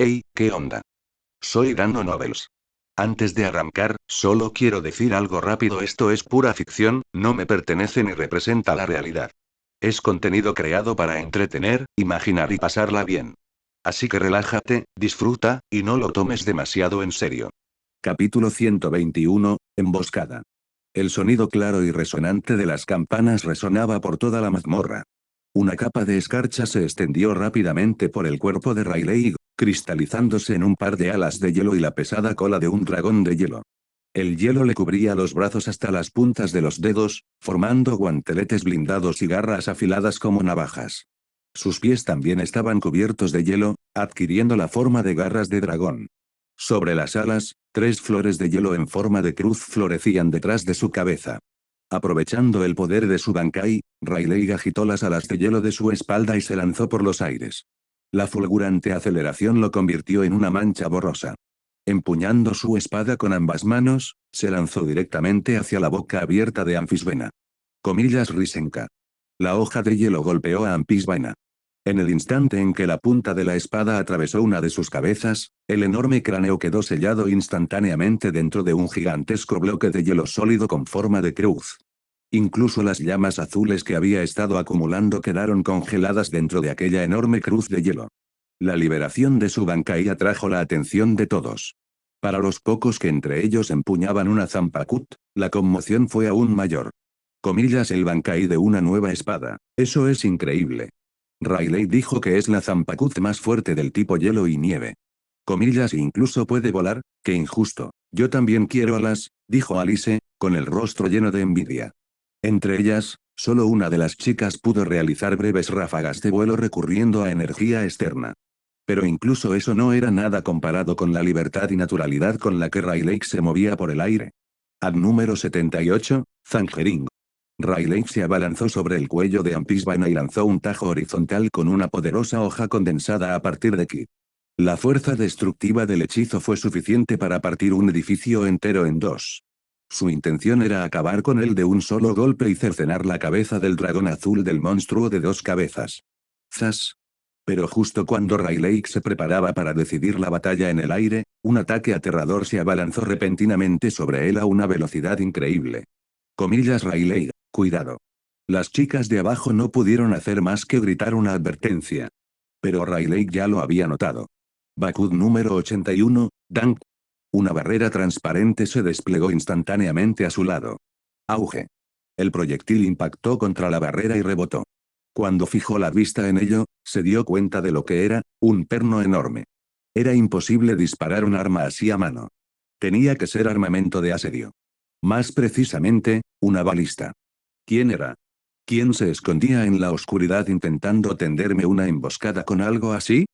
Hey, ¿qué onda? Soy Dando Novels. Antes de arrancar, solo quiero decir algo rápido: esto es pura ficción, no me pertenece ni representa la realidad. Es contenido creado para entretener, imaginar y pasarla bien. Así que relájate, disfruta, y no lo tomes demasiado en serio. Capítulo 121, Emboscada. El sonido claro y resonante de las campanas resonaba por toda la mazmorra. Una capa de escarcha se extendió rápidamente por el cuerpo de Riley, cristalizándose en un par de alas de hielo y la pesada cola de un dragón de hielo. El hielo le cubría los brazos hasta las puntas de los dedos, formando guanteletes blindados y garras afiladas como navajas. Sus pies también estaban cubiertos de hielo, adquiriendo la forma de garras de dragón. Sobre las alas, 3 flores de hielo en forma de cruz florecían detrás de su cabeza. Aprovechando el poder de su Bankai, Riley agitó las alas de hielo de su espalda y se lanzó por los aires. La fulgurante aceleración lo convirtió en una mancha borrosa. Empuñando su espada con ambas manos, se lanzó directamente hacia la boca abierta de Anfisbena. Comillas Risenka. La hoja de hielo golpeó a Anfisbena. En el instante en que la punta de la espada atravesó una de sus cabezas, el enorme cráneo quedó sellado instantáneamente dentro de un gigantesco bloque de hielo sólido con forma de cruz. Incluso las llamas azules que había estado acumulando quedaron congeladas dentro de aquella enorme cruz de hielo. La liberación de su Bankai atrajo la atención de todos. Para los pocos que entre ellos empuñaban una Zampakut, la conmoción fue aún mayor. Comillas el Bankai de una nueva espada. Eso es increíble. Riley dijo que es la Zampakut más fuerte del tipo hielo y nieve. Comillas incluso puede volar, qué injusto. Yo también quiero alas, dijo Alice, con el rostro lleno de envidia. Entre ellas, solo una de las chicas pudo realizar breves ráfagas de vuelo recurriendo a energía externa. Pero incluso eso no era nada comparado con la libertad y naturalidad con la que Riley se movía por el aire. Ad número 78, Zangering. Riley se abalanzó sobre el cuello de Anfisbana y lanzó un tajo horizontal con una poderosa hoja condensada a partir de ki. La fuerza destructiva del hechizo fue suficiente para partir un edificio entero en dos. Su intención era acabar con él de un solo golpe y cercenar la cabeza del dragón azul del monstruo de 2 cabezas. ¡Zas! Pero justo cuando Riley se preparaba para decidir la batalla en el aire, un ataque aterrador se abalanzó repentinamente sobre él a una velocidad increíble. Comillas Riley, cuidado. Las chicas de abajo no pudieron hacer más que gritar una advertencia. Pero Riley ya lo había notado. Bakud número 81, Dank. Una barrera transparente se desplegó instantáneamente a su lado. Auge. El proyectil impactó contra la barrera y rebotó. Cuando fijó la vista en ello, se dio cuenta de lo que era: un perno enorme. Era imposible disparar un arma así a mano. Tenía que ser armamento de asedio. Más precisamente, una balista. ¿Quién era? ¿Quién se escondía en la oscuridad intentando tenderme una emboscada con algo así?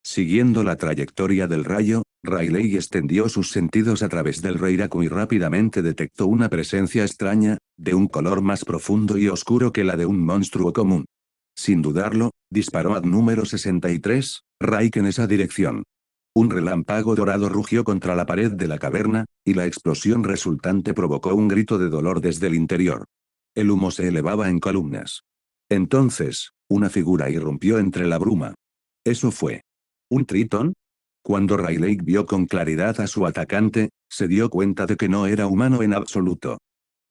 Siguiendo la trayectoria del rayo, Riley extendió sus sentidos a través del Reiraku y rápidamente detectó una presencia extraña, de un color más profundo y oscuro que la de un monstruo común. Sin dudarlo, disparó ad número 63, Raik en esa dirección. Un relámpago dorado rugió contra la pared de la caverna, y la explosión resultante provocó un grito de dolor desde el interior. El humo se elevaba en columnas. Entonces, una figura irrumpió entre la bruma. ¿Eso fue un tritón? Cuando Riley vio con claridad a su atacante, se dio cuenta de que no era humano en absoluto.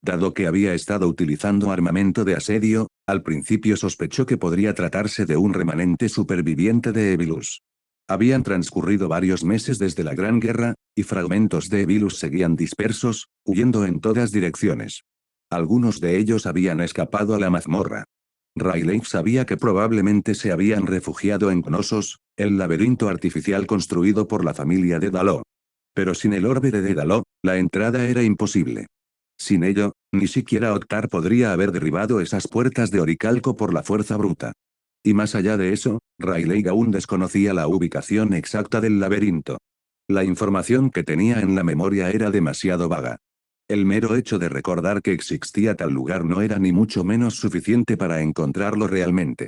Dado que había estado utilizando armamento de asedio, al principio sospechó que podría tratarse de un remanente superviviente de Evilus. Habían transcurrido varios meses desde la Gran Guerra, y fragmentos de Evilus seguían dispersos, huyendo en todas direcciones. Algunos de ellos habían escapado a la mazmorra. Riley sabía que probablemente se habían refugiado en Knossos, el laberinto artificial construido por la familia de Daló. Pero sin el orbe de Dédalo, la entrada era imposible. Sin ello, ni siquiera Octar podría haber derribado esas puertas de oricalco por la fuerza bruta. Y más allá de eso, Riley aún desconocía la ubicación exacta del laberinto. La información que tenía en la memoria era demasiado vaga. El mero hecho de recordar que existía tal lugar no era ni mucho menos suficiente para encontrarlo realmente.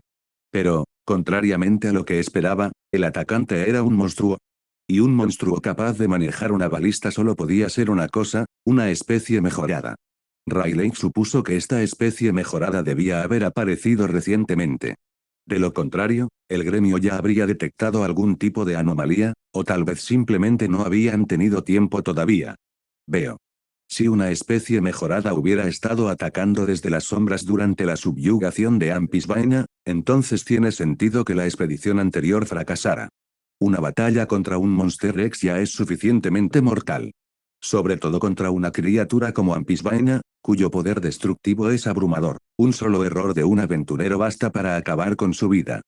Pero, contrariamente a lo que esperaba, el atacante era un monstruo. Y un monstruo capaz de manejar una balista solo podía ser una cosa: una especie mejorada. Riley supuso que esta especie mejorada debía haber aparecido recientemente. De lo contrario, el gremio ya habría detectado algún tipo de anomalía, o tal vez simplemente no habían tenido tiempo todavía. Veo. Si una especie mejorada hubiera estado atacando desde las sombras durante la subyugación de Ampis Vaina, entonces tiene sentido que la expedición anterior fracasara. Una batalla contra un Monster X ya es suficientemente mortal. Sobre todo contra una criatura como Ampis Vaina, cuyo poder destructivo es abrumador. Un solo error de un aventurero basta para acabar con su vida.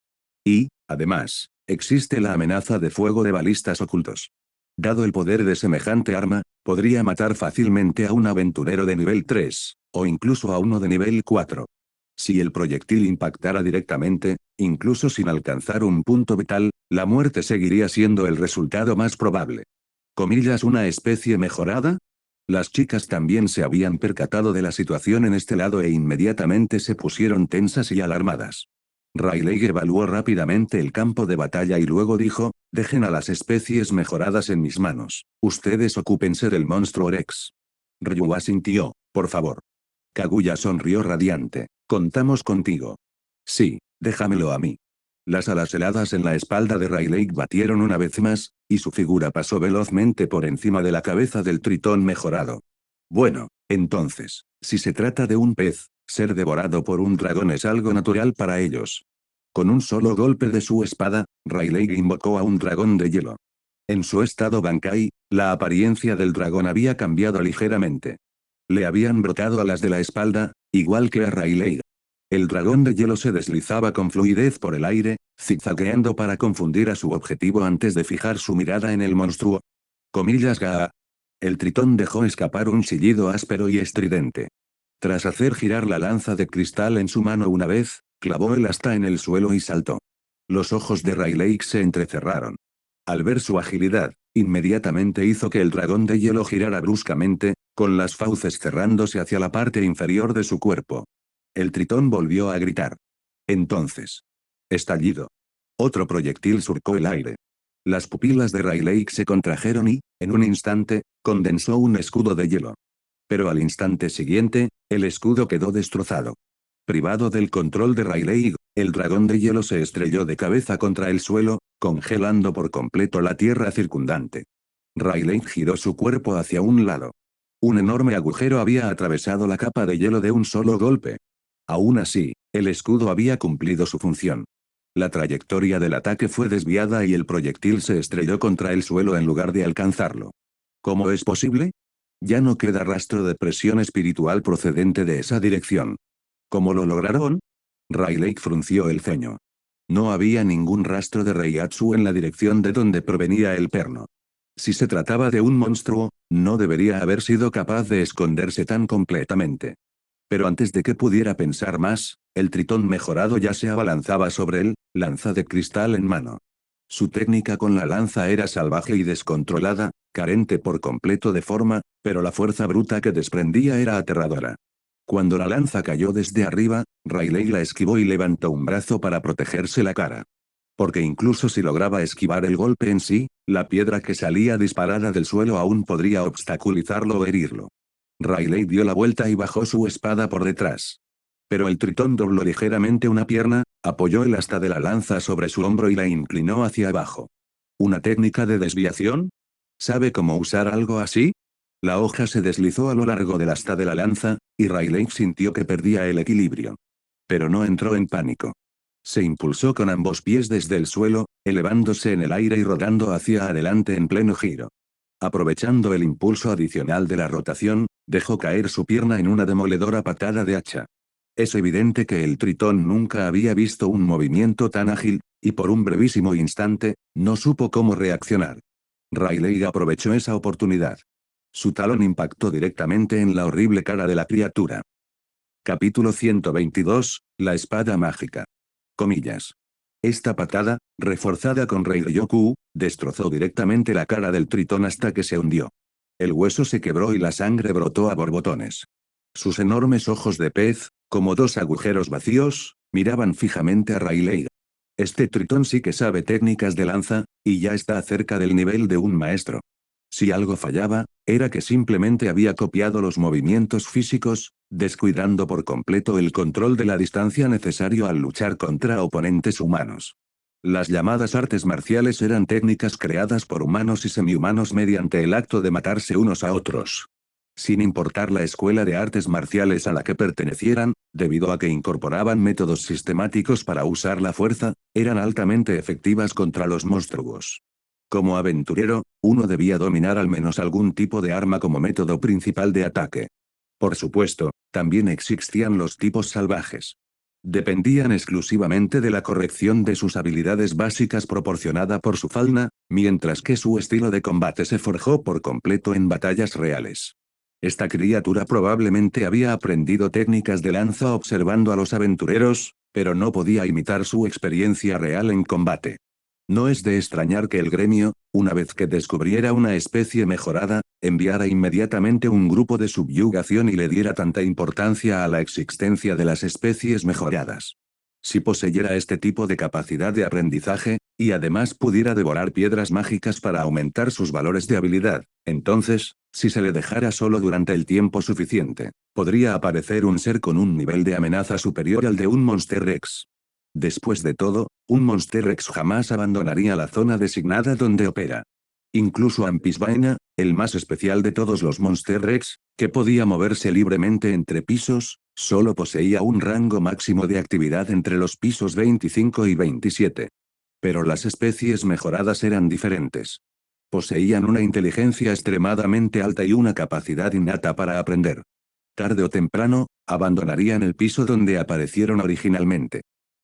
Y, además, existe la amenaza de fuego de balistas ocultos. Dado el poder de semejante arma, podría matar fácilmente a un aventurero de nivel 3, o incluso a uno de nivel 4. Si el proyectil impactara directamente, incluso sin alcanzar un punto vital, la muerte seguiría siendo el resultado más probable. ¿Comillas una especie mejorada? Las chicas también se habían percatado de la situación en este lado e inmediatamente se pusieron tensas y alarmadas. Riley evaluó rápidamente el campo de batalla y luego dijo, dejen a las especies mejoradas en mis manos. Ustedes ocúpense del monstruo Rex. Ryu asintió, por favor. Kaguya sonrió radiante. Contamos contigo. Sí, déjamelo a mí. Las alas heladas en la espalda de Riley batieron una vez más, y su figura pasó velozmente por encima de la cabeza del tritón mejorado. Bueno, entonces, si se trata de un pez, ser devorado por un dragón es algo natural para ellos. Con un solo golpe de su espada, Riley invocó a un dragón de hielo. En su estado Bankai, la apariencia del dragón había cambiado ligeramente. Le habían brotado alas de la espalda, igual que a Riley. El dragón de hielo se deslizaba con fluidez por el aire, zigzagueando para confundir a su objetivo antes de fijar su mirada en el monstruo. Comillas Gaa. El tritón dejó escapar un chillido áspero y estridente. Tras hacer girar la lanza de cristal en su mano una vez, clavó el asta en el suelo y saltó. Los ojos de Riley se entrecerraron. Al ver su agilidad, inmediatamente hizo que el dragón de hielo girara bruscamente, con las fauces cerrándose hacia la parte inferior de su cuerpo. El tritón volvió a gritar. Entonces. Estallido. Otro proyectil surcó el aire. Las pupilas de Riley se contrajeron y, en un instante, condensó un escudo de hielo. Pero al instante siguiente, el escudo quedó destrozado. Privado del control de Riley, el dragón de hielo se estrelló de cabeza contra el suelo, congelando por completo la tierra circundante. Riley giró su cuerpo hacia un lado. Un enorme agujero había atravesado la capa de hielo de un solo golpe. Aún así, el escudo había cumplido su función. La trayectoria del ataque fue desviada y el proyectil se estrelló contra el suelo en lugar de alcanzarlo. ¿Cómo es posible? Ya no queda rastro de presión espiritual procedente de esa dirección. ¿Cómo lo lograron? Riley frunció el ceño. No había ningún rastro de Reiatsu en la dirección de donde provenía el perno. Si se trataba de un monstruo, no debería haber sido capaz de esconderse tan completamente. Pero antes de que pudiera pensar más, el tritón mejorado ya se abalanzaba sobre él, lanza de cristal en mano. Su técnica con la lanza era salvaje y descontrolada, carente por completo de forma, pero la fuerza bruta que desprendía era aterradora. Cuando la lanza cayó desde arriba, Riley la esquivó y levantó un brazo para protegerse la cara. Porque incluso si lograba esquivar el golpe en sí, la piedra que salía disparada del suelo aún podría obstaculizarlo o herirlo. Riley dio la vuelta y bajó su espada por detrás. Pero el tritón dobló ligeramente una pierna, apoyó el asta de la lanza sobre su hombro y la inclinó hacia abajo. ¿Una técnica de desviación? ¿Sabe cómo usar algo así? La hoja se deslizó a lo largo del asta de la lanza, y Riley sintió que perdía el equilibrio. Pero no entró en pánico. Se impulsó con ambos pies desde el suelo, elevándose en el aire y rodando hacia adelante en pleno giro. Aprovechando el impulso adicional de la rotación, dejó caer su pierna en una demoledora patada de hacha. Es evidente que el tritón nunca había visto un movimiento tan ágil, y por un brevísimo instante, no supo cómo reaccionar. Riley aprovechó esa oportunidad. Su talón impactó directamente en la horrible cara de la criatura. Capítulo 122, la espada mágica. Comillas. Esta patada, reforzada con Rei-Ryoku, destrozó directamente la cara del tritón hasta que se hundió. El hueso se quebró y la sangre brotó a borbotones. Sus enormes ojos de pez, como dos agujeros vacíos, miraban fijamente a Riley. Este tritón sí que sabe técnicas de lanza, y ya está cerca del nivel de un maestro. Si algo fallaba, era que simplemente había copiado los movimientos físicos, descuidando por completo el control de la distancia necesario al luchar contra oponentes humanos. Las llamadas artes marciales eran técnicas creadas por humanos y semihumanos mediante el acto de matarse unos a otros. Sin importar la escuela de artes marciales a la que pertenecieran, debido a que incorporaban métodos sistemáticos para usar la fuerza, eran altamente efectivas contra los monstruos. Como aventurero, uno debía dominar al menos algún tipo de arma como método principal de ataque. Por supuesto, también existían los tipos salvajes. Dependían exclusivamente de la corrección de sus habilidades básicas proporcionada por su fauna, mientras que su estilo de combate se forjó por completo en batallas reales. Esta criatura probablemente había aprendido técnicas de lanza observando a los aventureros, pero no podía imitar su experiencia real en combate. No es de extrañar que el gremio, una vez que descubriera una especie mejorada, enviara inmediatamente un grupo de subyugación y le diera tanta importancia a la existencia de las especies mejoradas. Si poseyera este tipo de capacidad de aprendizaje, y además pudiera devorar piedras mágicas para aumentar sus valores de habilidad, entonces, si se le dejara solo durante el tiempo suficiente, podría aparecer un ser con un nivel de amenaza superior al de un Monster Rex. Después de todo, un Monster Rex jamás abandonaría la zona designada donde opera. Incluso Ampisbaena, el más especial de todos los Monster Rex, que podía moverse libremente entre pisos, solo poseía un rango máximo de actividad entre los pisos 25 y 27. Pero las especies mejoradas eran diferentes. Poseían una inteligencia extremadamente alta y una capacidad innata para aprender. Tarde o temprano, abandonarían el piso donde aparecieron originalmente.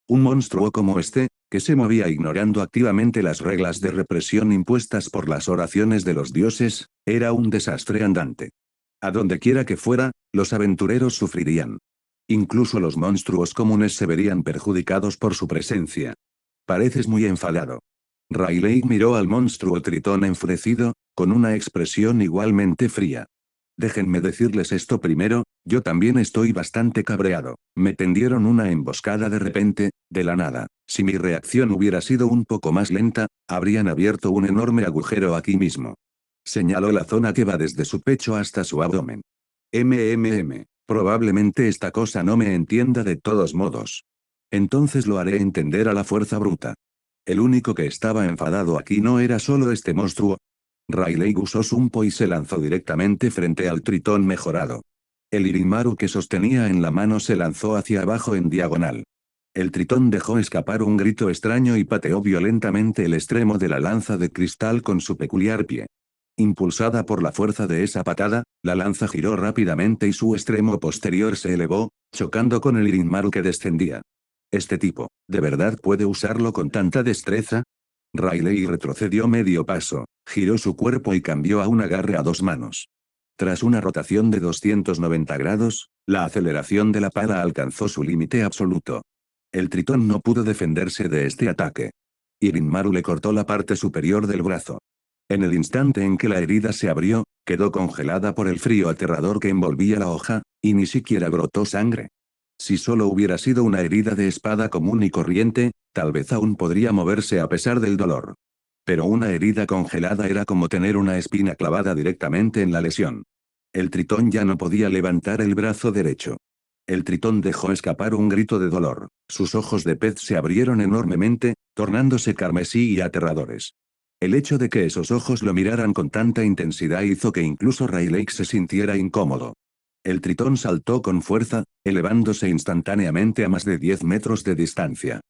Un monstruo como este, que se movía ignorando activamente las reglas de represión impuestas por las oraciones de los dioses, era un desastre andante. A donde quiera que fuera, los aventureros sufrirían. Incluso los monstruos comunes se verían perjudicados por su presencia. Pareces muy enfadado. Riley miró al monstruo tritón enfurecido, con una expresión igualmente fría. Déjenme decirles esto primero, yo también estoy bastante cabreado. Me tendieron una emboscada de repente, de la nada. Si mi reacción hubiera sido un poco más lenta, habrían abierto un enorme agujero aquí mismo. Señaló la zona que va desde su pecho hasta su abdomen. Probablemente esta cosa no me entienda de todos modos. Entonces lo haré entender a la fuerza bruta. El único que estaba enfadado aquí no era solo este monstruo. Riley usó Sumpo y se lanzó directamente frente al tritón mejorado. El Irimaru que sostenía en la mano se lanzó hacia abajo en diagonal. El tritón dejó escapar un grito extraño y pateó violentamente el extremo de la lanza de cristal con su peculiar pie. Impulsada por la fuerza de esa patada, la lanza giró rápidamente y su extremo posterior se elevó, chocando con el Irimaru que descendía. Este tipo, ¿de verdad puede usarlo con tanta destreza? Riley retrocedió medio paso, giró su cuerpo y cambió a un agarre a dos manos. Tras una rotación de 290 grados, la aceleración de la pala alcanzó su límite absoluto. El tritón no pudo defenderse de este ataque. Irimaru le cortó la parte superior del brazo. En el instante en que la herida se abrió, quedó congelada por el frío aterrador que envolvía la hoja, y ni siquiera brotó sangre. Si solo hubiera sido una herida de espada común y corriente, tal vez aún podría moverse a pesar del dolor. Pero una herida congelada era como tener una espina clavada directamente en la lesión. El tritón ya no podía levantar el brazo derecho. El tritón dejó escapar un grito de dolor. Sus ojos de pez se abrieron enormemente, tornándose carmesí y aterradores. El hecho de que esos ojos lo miraran con tanta intensidad hizo que incluso Riley se sintiera incómodo. El tritón saltó con fuerza, elevándose instantáneamente a más de 10 metros de distancia.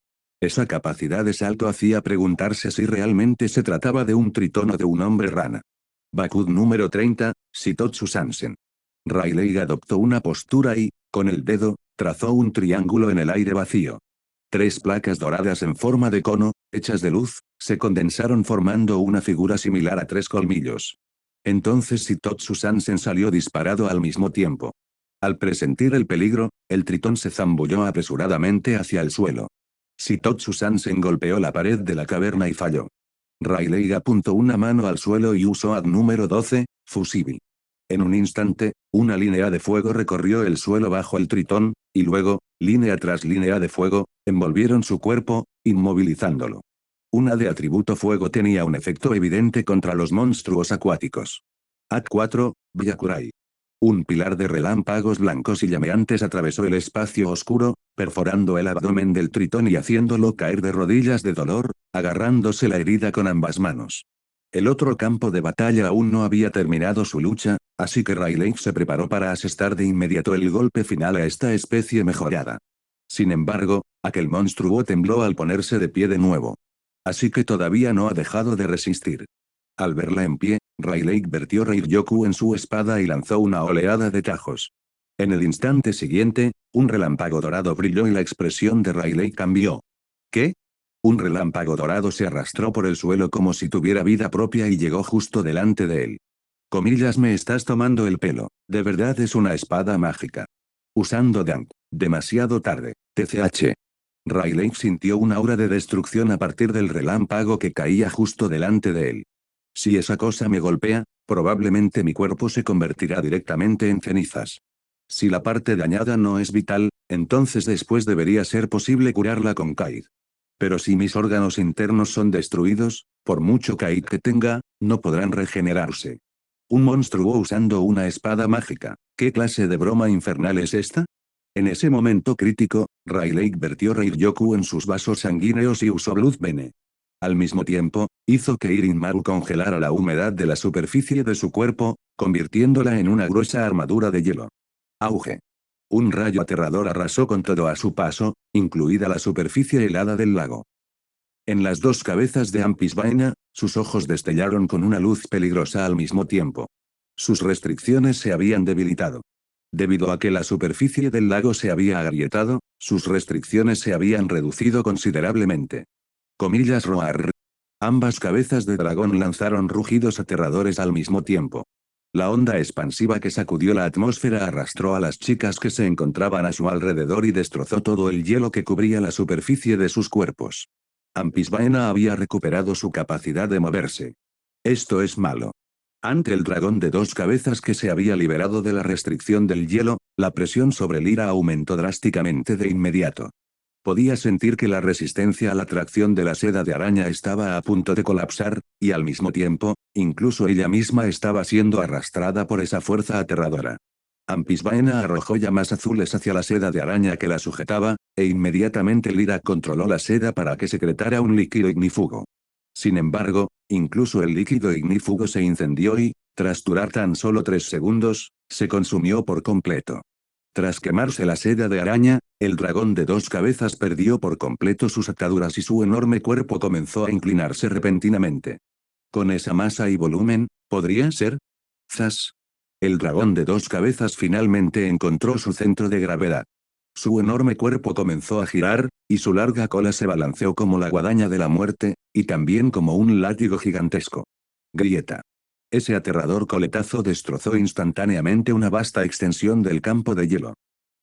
Esa capacidad de salto hacía preguntarse si realmente se trataba de un tritón o de un hombre rana. Bakud número 30, Shitotsu Sansen. Riley adoptó una postura y, con el dedo, trazó un triángulo en el aire vacío. 3 placas doradas en forma de cono, hechas de luz, se condensaron formando una figura similar a 3 colmillos. Entonces Shitotsu Sansen salió disparado al mismo tiempo. Al presentir el peligro, el tritón se zambulló apresuradamente hacia el suelo. Shitotsu Sansen golpeó la pared de la caverna y falló. Riley apuntó una mano al suelo y usó ad número 12, Fusibi. En un instante, una línea de fuego recorrió el suelo bajo el tritón, y luego, línea tras línea de fuego, envolvieron su cuerpo, inmovilizándolo. Una de atributo fuego tenía un efecto evidente contra los monstruos acuáticos. Act 4, Byakurai. Un pilar de relámpagos blancos y llameantes atravesó el espacio oscuro, perforando el abdomen del tritón y haciéndolo caer de rodillas de dolor, agarrándose la herida con ambas manos. El otro campo de batalla aún no había terminado su lucha, así que Rayleigh se preparó para asestar de inmediato el golpe final a esta especie mejorada. Sin embargo, aquel monstruo tembló al ponerse de pie de nuevo. Así que todavía no ha dejado de resistir. Al verla en pie, Rayleigh vertió Ryoku en su espada y lanzó una oleada de tajos. En el instante siguiente, un relámpago dorado brilló y la expresión de Rayleigh cambió. ¿Qué? Un relámpago dorado se arrastró por el suelo como si tuviera vida propia y llegó justo delante de él. Comillas, me estás tomando el pelo, de verdad es una espada mágica. Usando Dank. Demasiado tarde, TCH. Rayleigh sintió una aura de destrucción a partir del relámpago que caía justo delante de él. Si esa cosa me golpea, probablemente mi cuerpo se convertirá directamente en cenizas. Si la parte dañada no es vital, entonces después debería ser posible curarla con Kaid. Pero si mis órganos internos son destruidos, por mucho Kaid que tenga, no podrán regenerarse. Un monstruo usando una espada mágica, ¿qué clase de broma infernal es esta? En ese momento crítico, Rayleigh vertió Ryoku en sus vasos sanguíneos y usó Blood Bene. Al mismo tiempo, hizo que Irinmaru congelara la humedad de la superficie de su cuerpo, convirtiéndola en una gruesa armadura de hielo. Auge. Un rayo aterrador arrasó con todo a su paso, incluida la superficie helada del lago. En las dos cabezas de Ampisbaena, sus ojos destellaron con una luz peligrosa al mismo tiempo. Sus restricciones se habían debilitado. Debido a que la superficie del lago se había agrietado, sus restricciones se habían reducido considerablemente. Comillas roar. Ambas cabezas de dragón lanzaron rugidos aterradores al mismo tiempo. La onda expansiva que sacudió la atmósfera arrastró a las chicas que se encontraban a su alrededor y destrozó todo el hielo que cubría la superficie de sus cuerpos. Ampisbaena había recuperado su capacidad de moverse. Esto es malo. Ante el dragón de dos cabezas que se había liberado de la restricción del hielo, la presión sobre Lyra aumentó drásticamente de inmediato. Podía sentir que la resistencia a la tracción de la seda de araña estaba a punto de colapsar, y al mismo tiempo, incluso ella misma estaba siendo arrastrada por esa fuerza aterradora. Ampisbaena arrojó llamas azules hacia la seda de araña que la sujetaba, e inmediatamente Lyra controló la seda para que secretara un líquido ignífugo. Sin embargo, incluso el líquido ignífugo se incendió y, tras durar tan solo 3 segundos, se consumió por completo. Tras quemarse la seda de araña, el dragón de dos cabezas perdió por completo sus ataduras y su enorme cuerpo comenzó a inclinarse repentinamente. Con esa masa y volumen, ¿podría ser? ¡Zas! El dragón de dos cabezas finalmente encontró su centro de gravedad. Su enorme cuerpo comenzó a girar, y su larga cola se balanceó como la guadaña de la muerte, y también como un látigo gigantesco. Grieta. Ese aterrador coletazo destrozó instantáneamente una vasta extensión del campo de hielo.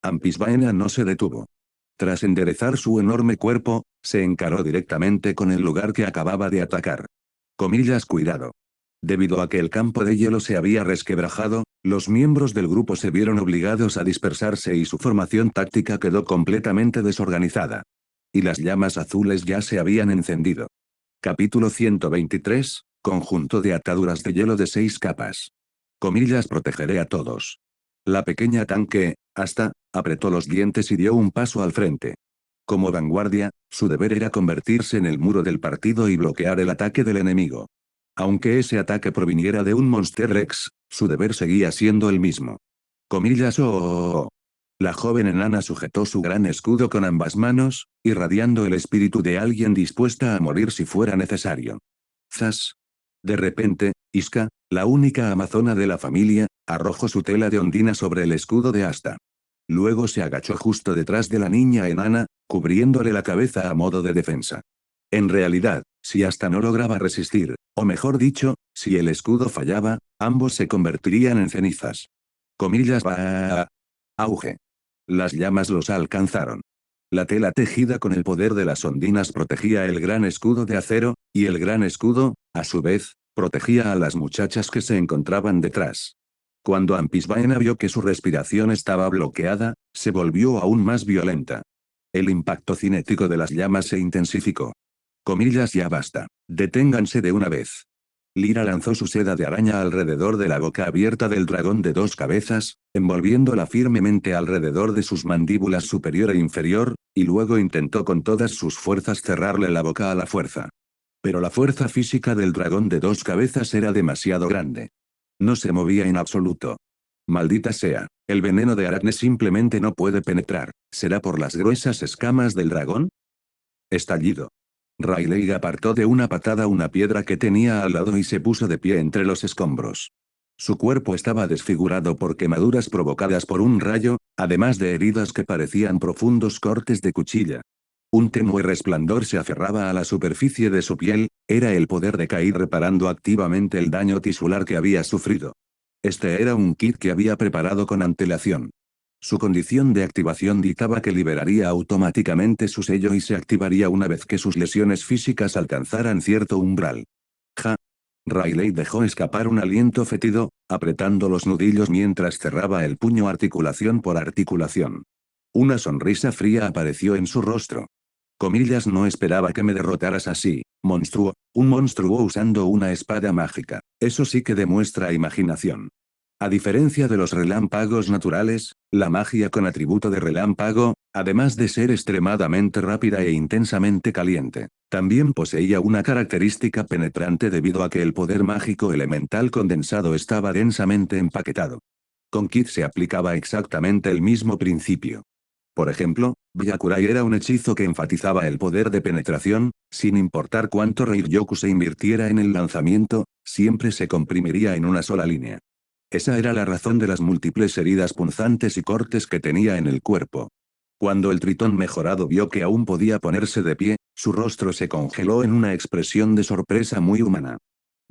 Ampisbaena no se detuvo. Tras enderezar su enorme cuerpo, se encaró directamente con el lugar que acababa de atacar. Comillas, cuidado. Debido a que el campo de hielo se había resquebrajado, los miembros del grupo se vieron obligados a dispersarse y su formación táctica quedó completamente desorganizada. Y las llamas azules ya se habían encendido. Capítulo 123, conjunto de ataduras de hielo de 6 capas. Comillas, protegeré a todos. La pequeña tanque, apretó los dientes y dio un paso al frente. Como vanguardia, su deber era convertirse en el muro del partido y bloquear el ataque del enemigo. Aunque ese ataque proviniera de un Monster Rex, su deber seguía siendo el mismo. Comillas, oh. La joven enana sujetó su gran escudo con ambas manos, irradiando el espíritu de alguien dispuesta a morir si fuera necesario. ¡Zas! De repente, Iska, la única amazona de la familia, arrojó su tela de ondina sobre el escudo de Asta. Luego se agachó justo detrás de la niña enana, cubriéndole la cabeza a modo de defensa. En realidad, si Asta no lograba resistir, o mejor dicho, si el escudo fallaba, ambos se convertirían en cenizas. Comillas, va. Auge. Las llamas los alcanzaron. La tela tejida con el poder de las ondinas protegía el gran escudo de acero, y el gran escudo, a su vez, protegía a las muchachas que se encontraban detrás. Cuando Ampisbaena vio que su respiración estaba bloqueada, se volvió aún más violenta. El impacto cinético de las llamas se intensificó. Comillas, ya basta. Deténganse de una vez. Lyra lanzó su seda de araña alrededor de la boca abierta del dragón de dos cabezas, envolviéndola firmemente alrededor de sus mandíbulas superior e inferior, y luego intentó con todas sus fuerzas cerrarle la boca a la fuerza. Pero la fuerza física del dragón de dos cabezas era demasiado grande. No se movía en absoluto. Maldita sea, el veneno de Aracne simplemente no puede penetrar. ¿Será por las gruesas escamas del dragón? Estallido. Riley apartó de una patada una piedra que tenía al lado y se puso de pie entre los escombros. Su cuerpo estaba desfigurado por quemaduras provocadas por un rayo, además de heridas que parecían profundos cortes de cuchilla. Un tenue resplandor se aferraba a la superficie de su piel, era el poder de Kai reparando activamente el daño tisular que había sufrido. Este era un kit que había preparado con antelación. Su condición de activación dictaba que liberaría automáticamente su sello y se activaría una vez que sus lesiones físicas alcanzaran cierto umbral. Ja. Riley dejó escapar un aliento fétido, apretando los nudillos mientras cerraba el puño articulación por articulación. Una sonrisa fría apareció en su rostro. Comillas, no esperaba que me derrotaras así, monstruo, un monstruo usando una espada mágica. Eso sí que demuestra imaginación. A diferencia de los relámpagos naturales, la magia con atributo de relámpago, además de ser extremadamente rápida e intensamente caliente, también poseía una característica penetrante debido a que el poder mágico elemental condensado estaba densamente empaquetado. Con Kid se aplicaba exactamente el mismo principio. Por ejemplo, Byakurai era un hechizo que enfatizaba el poder de penetración, sin importar cuánto Reiryoku se invirtiera en el lanzamiento, siempre se comprimiría en una sola línea. Esa era la razón de las múltiples heridas punzantes y cortes que tenía en el cuerpo. Cuando el tritón mejorado vio que aún podía ponerse de pie, su rostro se congeló en una expresión de sorpresa muy humana.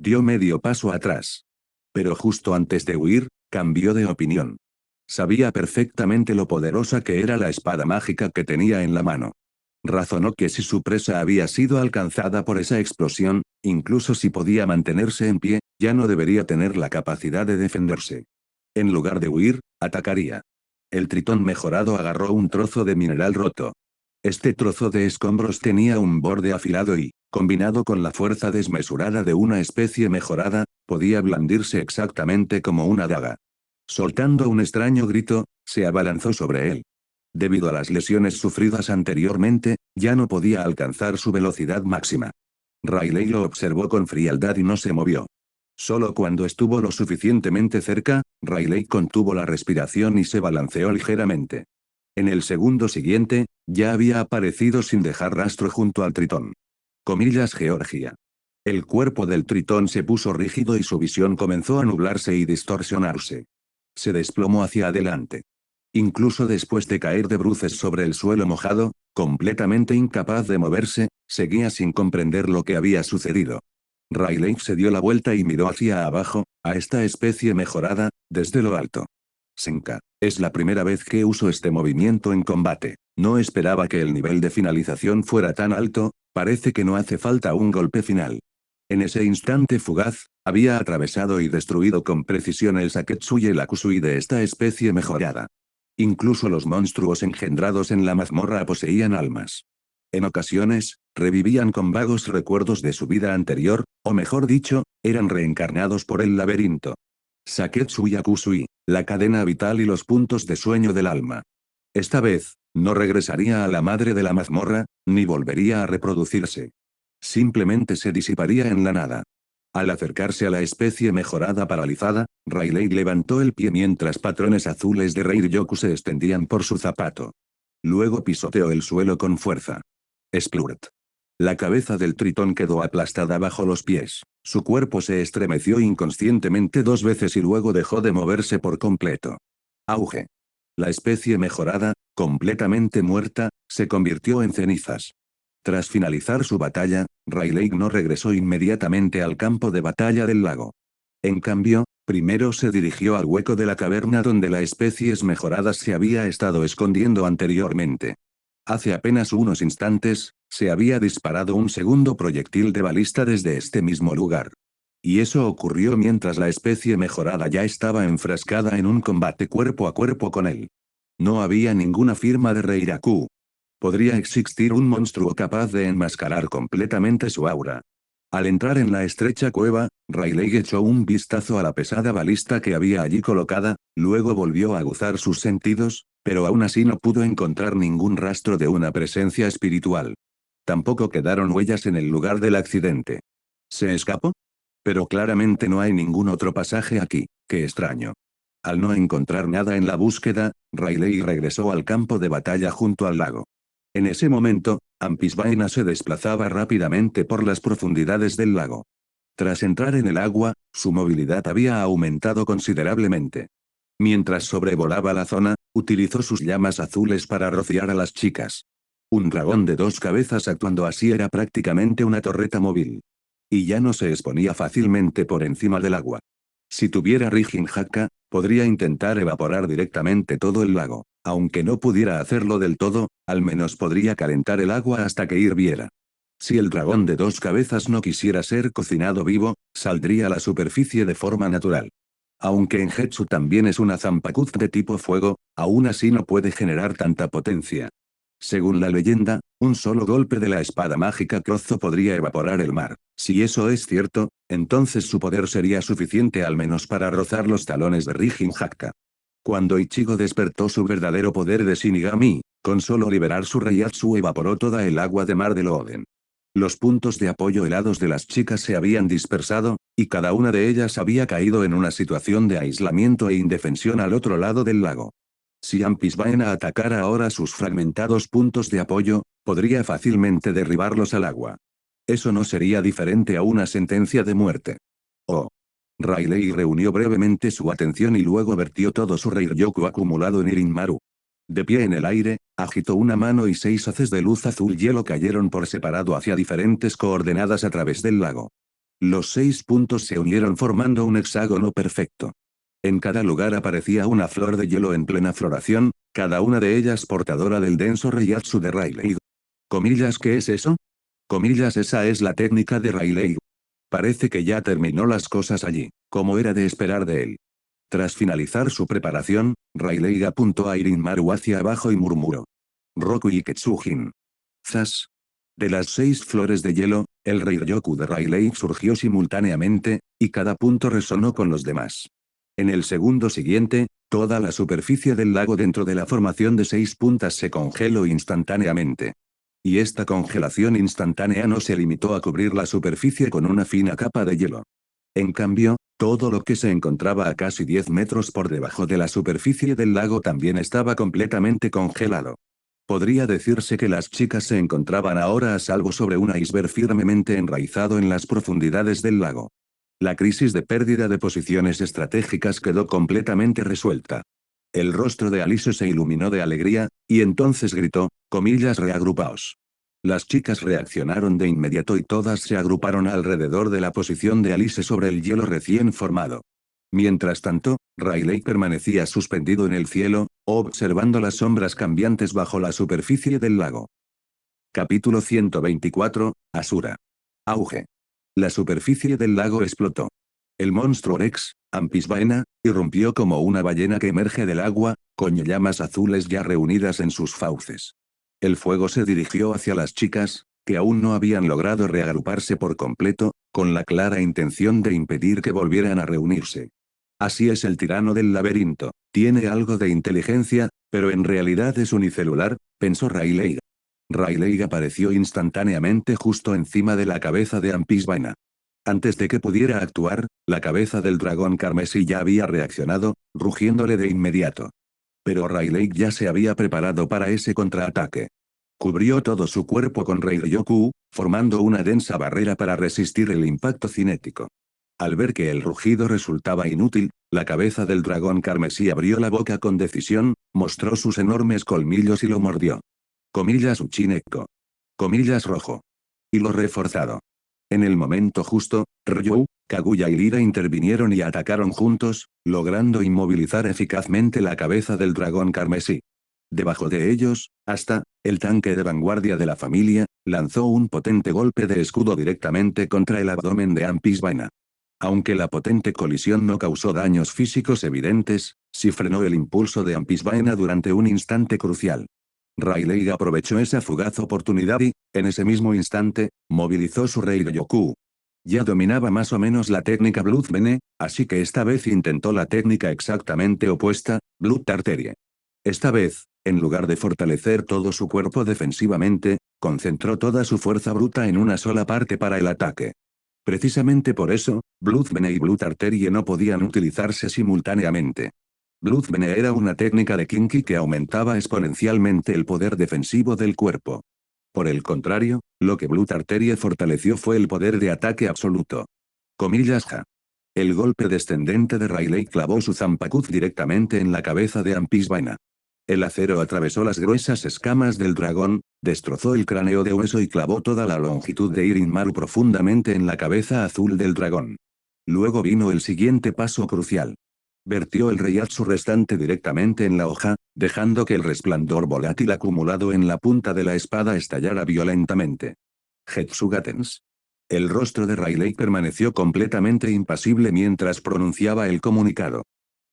Dio medio paso atrás. Pero justo antes de huir, cambió de opinión. Sabía perfectamente lo poderosa que era la espada mágica que tenía en la mano. Razonó que si su presa había sido alcanzada por esa explosión, incluso si podía mantenerse en pie, ya no debería tener la capacidad de defenderse. En lugar de huir, atacaría. El tritón mejorado agarró un trozo de mineral roto. Este trozo de escombros tenía un borde afilado y, combinado con la fuerza desmesurada de una especie mejorada, podía blandirse exactamente como una daga. Soltando un extraño grito, se abalanzó sobre él. Debido a las lesiones sufridas anteriormente, ya no podía alcanzar su velocidad máxima. Riley lo observó con frialdad y no se movió. Solo cuando estuvo lo suficientemente cerca, Riley contuvo la respiración y se balanceó ligeramente. En el segundo siguiente, ya había aparecido sin dejar rastro junto al tritón. Comillas, Georgia. El cuerpo del tritón se puso rígido y su visión comenzó a nublarse y distorsionarse. Se desplomó hacia adelante. Incluso después de caer de bruces sobre el suelo mojado, completamente incapaz de moverse, seguía sin comprender lo que había sucedido. Riley se dio la vuelta y miró hacia abajo, a esta especie mejorada, desde lo alto. Senka, es la primera vez que uso este movimiento en combate. No esperaba que el nivel de finalización fuera tan alto, parece que no hace falta un golpe final. En ese instante fugaz, había atravesado y destruido con precisión el Saketsu y el Akusui de esta especie mejorada. Incluso los monstruos engendrados en la mazmorra poseían almas. En ocasiones, revivían con vagos recuerdos de su vida anterior, o mejor dicho, eran reencarnados por el laberinto. Saketsu y Akusui, la cadena vital y los puntos de sueño del alma. Esta vez, no regresaría a la madre de la mazmorra, ni volvería a reproducirse. Simplemente se disiparía en la nada. Al acercarse a la especie mejorada paralizada, Riley levantó el pie mientras patrones azules de Reiryoku se extendían por su zapato. Luego pisoteó el suelo con fuerza. Splurt. La cabeza del tritón quedó aplastada bajo los pies. Su cuerpo se estremeció inconscientemente 2 veces y luego dejó de moverse por completo. Auge. La especie mejorada, completamente muerta, se convirtió en cenizas. Tras finalizar su batalla, Riley no regresó inmediatamente al campo de batalla del lago. En cambio, primero se dirigió al hueco de la caverna donde la especies mejoradas se había estado escondiendo anteriormente. Hace apenas unos instantes, se había disparado un segundo proyectil de balista desde este mismo lugar. Y eso ocurrió mientras la especie mejorada ya estaba enfrascada en un combate cuerpo a cuerpo con él. No había ninguna firma de Reiraku. podría existir un monstruo capaz de enmascarar completamente su aura. Al entrar en la estrecha cueva, Riley echó un vistazo a la pesada balista que había allí colocada, luego volvió a aguzar sus sentidos, pero aún así no pudo encontrar ningún rastro de una presencia espiritual. Tampoco quedaron huellas en el lugar del accidente. ¿Se escapó? Pero claramente no hay ningún otro pasaje aquí, qué extraño. Al no encontrar nada en la búsqueda, Riley regresó al campo de batalla junto al lago. En ese momento, Ampisbaena se desplazaba rápidamente por las profundidades del lago. Tras entrar en el agua, su movilidad había aumentado considerablemente. Mientras sobrevolaba la zona, utilizó sus llamas azules para rociar a las chicas. Un dragón de 2 cabezas actuando así era prácticamente una torreta móvil. Y ya no se exponía fácilmente por encima del agua. Si tuviera Rijin Hakka, podría intentar evaporar directamente todo el lago. Aunque no pudiera hacerlo del todo, al menos podría calentar el agua hasta que hirviera. Si el dragón de 2 cabezas no quisiera ser cocinado vivo, saldría a la superficie de forma natural. Aunque en Hetsu también es una Zanpakuth de tipo fuego, aún así no puede generar tanta potencia. Según la leyenda, un solo golpe de la espada mágica Krozo podría evaporar el mar. Si eso es cierto, entonces su poder sería suficiente al menos para rozar los talones de Rijin Hakka. Cuando Ichigo despertó su verdadero poder de Shinigami, con solo liberar su Reiatsu evaporó toda el agua de mar del Oden. Los puntos de apoyo helados de las chicas se habían dispersado, y cada una de ellas había caído en una situación de aislamiento e indefensión al otro lado del lago. Si Ampisbaena atacara ahora sus fragmentados puntos de apoyo, podría fácilmente derribarlos al agua. Eso no sería diferente a una sentencia de muerte. Oh. Riley reunió brevemente su atención y luego vertió todo su Reiryoku acumulado en Irinmaru. De pie en el aire, agitó una mano y 6 haces de luz azul hielo cayeron por separado hacia diferentes coordenadas a través del lago. Los 6 puntos se unieron formando un hexágono perfecto. En cada lugar aparecía una flor de hielo en plena floración, cada una de ellas portadora del denso Reiatsu de Riley. Comillas, ¿qué es eso? Comillas, esa es la técnica de Riley. Parece que ya terminó las cosas allí, como era de esperar de él. Tras finalizar su preparación, Riley apuntó a Irinmaru hacia abajo y murmuró. Roku y Ketsujin. Zas. De las 6 flores de hielo, el Reiryoku de Riley surgió simultáneamente, y cada punto resonó con los demás. En el segundo siguiente, toda la superficie del lago dentro de la formación de 6 puntas se congeló instantáneamente. Y esta congelación instantánea no se limitó a cubrir la superficie con una fina capa de hielo. En cambio, todo lo que se encontraba a casi 10 metros por debajo de la superficie del lago también estaba completamente congelado. Podría decirse que las chicas se encontraban ahora a salvo sobre un iceberg firmemente enraizado en las profundidades del lago. La crisis de pérdida de posiciones estratégicas quedó completamente resuelta. El rostro de Alice se iluminó de alegría, y entonces gritó, comillas, reagrupaos. Las chicas reaccionaron de inmediato y todas se agruparon alrededor de la posición de Alice sobre el hielo recién formado. Mientras tanto, Riley permanecía suspendido en el cielo, observando las sombras cambiantes bajo la superficie del lago. Capítulo 124, Asura. Auge. La superficie del lago explotó. El monstruo Rex, Ampisbaena, irrumpió como una ballena que emerge del agua, con llamas azules ya reunidas en sus fauces. El fuego se dirigió hacia las chicas, que aún no habían logrado reagruparse por completo, con la clara intención de impedir que volvieran a reunirse. Así es el tirano del laberinto, tiene algo de inteligencia, pero en realidad es unicelular, pensó Riley. Riley apareció instantáneamente justo encima de la cabeza de Ampisbaena. Antes de que pudiera actuar, la cabeza del dragón carmesí ya había reaccionado, rugiéndole de inmediato. Pero Riley ya se había preparado para ese contraataque. Cubrió todo su cuerpo con Reiryoku, formando una densa barrera para resistir el impacto cinético. Al ver que el rugido resultaba inútil, la cabeza del dragón carmesí abrió la boca con decisión, mostró sus enormes colmillos y lo mordió. Comillas Uchineko. Comillas rojo. Y lo reforzado. En el momento justo, Ryou, Kaguya y Lira intervinieron y atacaron juntos, logrando inmovilizar eficazmente la cabeza del dragón carmesí. Debajo de ellos, hasta, el tanque de vanguardia de la familia, lanzó un potente golpe de escudo directamente contra el abdomen de Ampisbaena. Aunque la potente colisión no causó daños físicos evidentes, sí frenó el impulso de Ampisbaena durante un instante crucial. Rayleigh aprovechó esa fugaz oportunidad y, en ese mismo instante, movilizó su Rei-Ryoku. Ya dominaba más o menos la técnica Blood Bene, así que esta vez intentó la técnica exactamente opuesta, Blood Arterie. Esta vez, en lugar de fortalecer todo su cuerpo defensivamente, concentró toda su fuerza bruta en una sola parte para el ataque. Precisamente por eso, Blood Bene y Blood Arterie no podían utilizarse simultáneamente. Blood Bene era una técnica de Kinky que aumentaba exponencialmente el poder defensivo del cuerpo. Por el contrario, lo que Blood Arterie fortaleció fue el poder de ataque absoluto. Comillas ja. El golpe descendente de Rayleigh clavó su Zanpakuth directamente en la cabeza de Anpisbaena. El acero atravesó las gruesas escamas del dragón, destrozó el cráneo de hueso y clavó toda la longitud de Irinmaru profundamente en la cabeza azul del dragón. Luego vino el siguiente paso crucial. Vertió el Reiatsu restante directamente en la hoja, dejando que el resplandor volátil acumulado en la punta de la espada estallara violentamente. Getsugatens. El rostro de Rayleigh permaneció completamente impasible mientras pronunciaba el comunicado.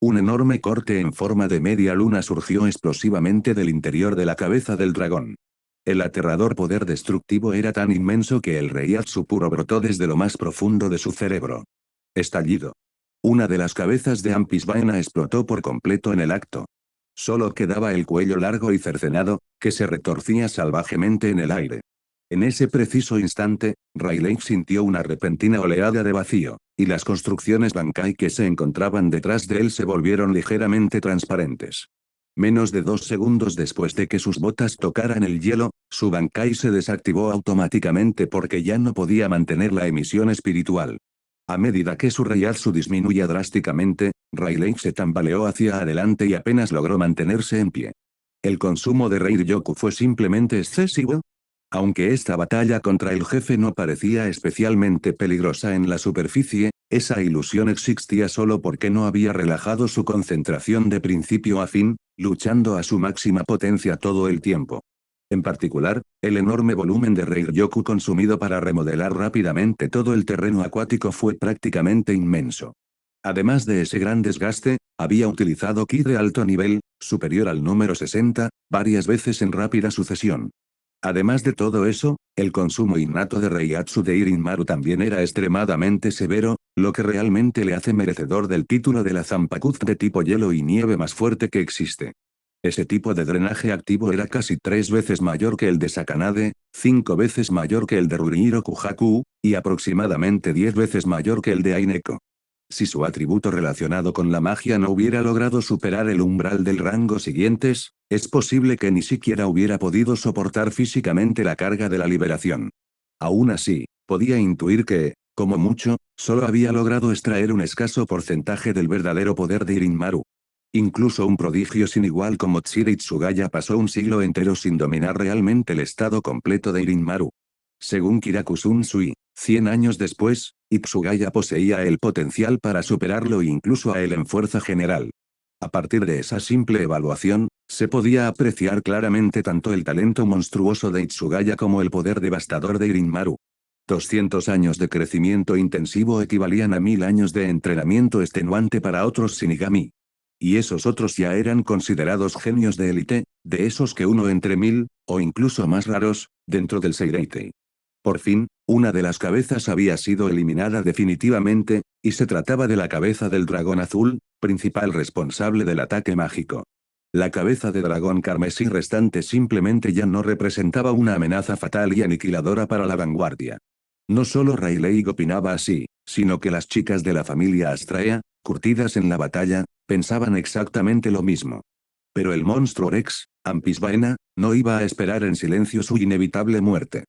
Un enorme corte en forma de media luna surgió explosivamente del interior de la cabeza del dragón. El aterrador poder destructivo era tan inmenso que el Reiatsu puro brotó desde lo más profundo de su cerebro. Estallido. Una de las cabezas de Anpisbaena explotó por completo en el acto. Solo quedaba el cuello largo y cercenado, que se retorcía salvajemente en el aire. En ese preciso instante, Rayleigh sintió una repentina oleada de vacío, y las construcciones Bankai que se encontraban detrás de él se volvieron ligeramente transparentes. Menos de 2 segundos después de que sus botas tocaran el hielo, su Bankai se desactivó automáticamente porque ya no podía mantener la emisión espiritual. A medida que su Reiatsu disminuía drásticamente, Rayleigh se tambaleó hacia adelante y apenas logró mantenerse en pie. ¿El consumo de Rei-Ryoku fue simplemente excesivo? Aunque esta batalla contra el jefe no parecía especialmente peligrosa en la superficie, esa ilusión existía solo porque no había relajado su concentración de principio a fin, luchando a su máxima potencia todo el tiempo. En particular, el enorme volumen de Rei-Ryoku consumido para remodelar rápidamente todo el terreno acuático fue prácticamente inmenso. Además de ese gran desgaste, había utilizado ki de alto nivel, superior al número 60, varias veces en rápida sucesión. Además de todo eso, el consumo innato de Reiatsu de Irinmaru también era extremadamente severo, lo que realmente le hace merecedor del título de la Zanpakuth de tipo hielo y nieve más fuerte que existe. Ese tipo de drenaje activo era casi 3 veces mayor que el de Sakanade, 5 veces mayor que el de Rurouni Kuhaku, y aproximadamente 10 veces mayor que el de Aineko. Si su atributo relacionado con la magia no hubiera logrado superar el umbral del rango siguientes, es posible que ni siquiera hubiera podido soportar físicamente la carga de la liberación. Aún así, podía intuir que, como mucho, solo había logrado extraer un escaso porcentaje del verdadero poder de Irinmaru. Incluso un prodigio sin igual como Tsuda Itsugaya pasó un siglo entero sin dominar realmente el estado completo de Irinmaru. Según Kirakusun Sui, 100 años después, Itsugaya poseía el potencial para superarlo e incluso a él en fuerza general. A partir de esa simple evaluación, se podía apreciar claramente tanto el talento monstruoso de Itsugaya como el poder devastador de Irinmaru. 200 años de crecimiento intensivo equivalían a 1000 años de entrenamiento extenuante para otros Shinigami. Y esos otros ya eran considerados genios de élite, de esos que uno entre 1000, o incluso más raros, dentro del Seireitei. Por fin, una de las cabezas había sido eliminada definitivamente, y se trataba de la cabeza del dragón azul, principal responsable del ataque mágico. La cabeza de dragón carmesí restante simplemente ya no representaba una amenaza fatal y aniquiladora para la vanguardia. No solo Rayleigh opinaba así, sino que las chicas de la familia Astraea, curtidas en la batalla, pensaban exactamente lo mismo. Pero el monstruo Rex, Anpisbaena, no iba a esperar en silencio su inevitable muerte.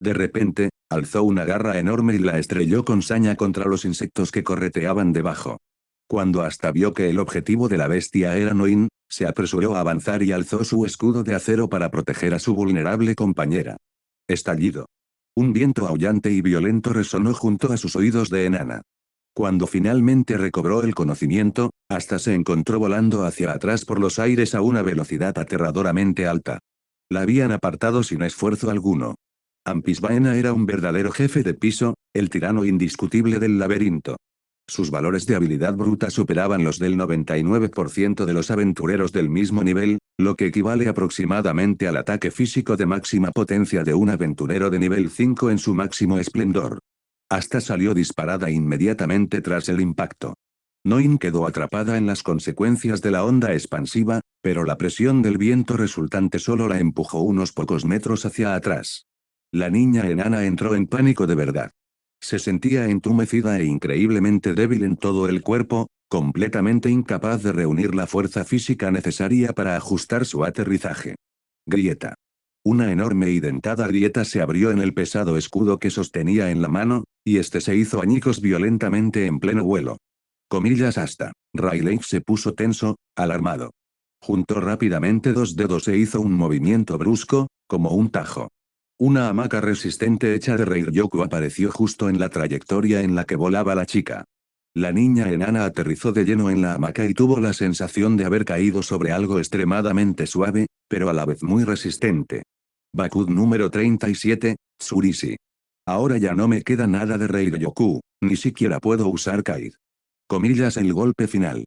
De repente, alzó una garra enorme y la estrelló con saña contra los insectos que correteaban debajo. Cuando hasta vio que el objetivo de la bestia era Noin, se apresuró a avanzar y alzó su escudo de acero para proteger a su vulnerable compañera. Estallido. Un viento aullante y violento resonó junto a sus oídos de enana. Cuando finalmente recobró el conocimiento, hasta se encontró volando hacia atrás por los aires a una velocidad aterradoramente alta. La habían apartado sin esfuerzo alguno. Anpisbaena era un verdadero jefe de piso, el tirano indiscutible del laberinto. Sus valores de habilidad bruta superaban los del 99% de los aventureros del mismo nivel, lo que equivale aproximadamente al ataque físico de máxima potencia de un aventurero de nivel 5 en su máximo esplendor. Asta salió disparada inmediatamente tras el impacto. Noin quedó atrapada en las consecuencias de la onda expansiva, pero la presión del viento resultante solo la empujó unos pocos metros hacia atrás. La niña enana entró en pánico de verdad. Se sentía entumecida e increíblemente débil en todo el cuerpo, completamente incapaz de reunir la fuerza física necesaria para ajustar su aterrizaje. Grieta. Una enorme y dentada grieta se abrió en el pesado escudo que sostenía en la mano, y este se hizo añicos violentamente en pleno vuelo. Comillas hasta. Rayleigh se puso tenso, alarmado. Juntó rápidamente dos dedos e hizo un movimiento brusco, como un tajo. Una hamaca resistente hecha de Reiryoku apareció justo en la trayectoria en la que volaba la chica. La niña enana aterrizó de lleno en la hamaca y tuvo la sensación de haber caído sobre algo extremadamente suave, pero a la vez muy resistente. Bakud número 37, Tsurisi. Ahora ya no me queda nada de Reiryoku, ni siquiera puedo usar Kaid. Comillas el golpe final.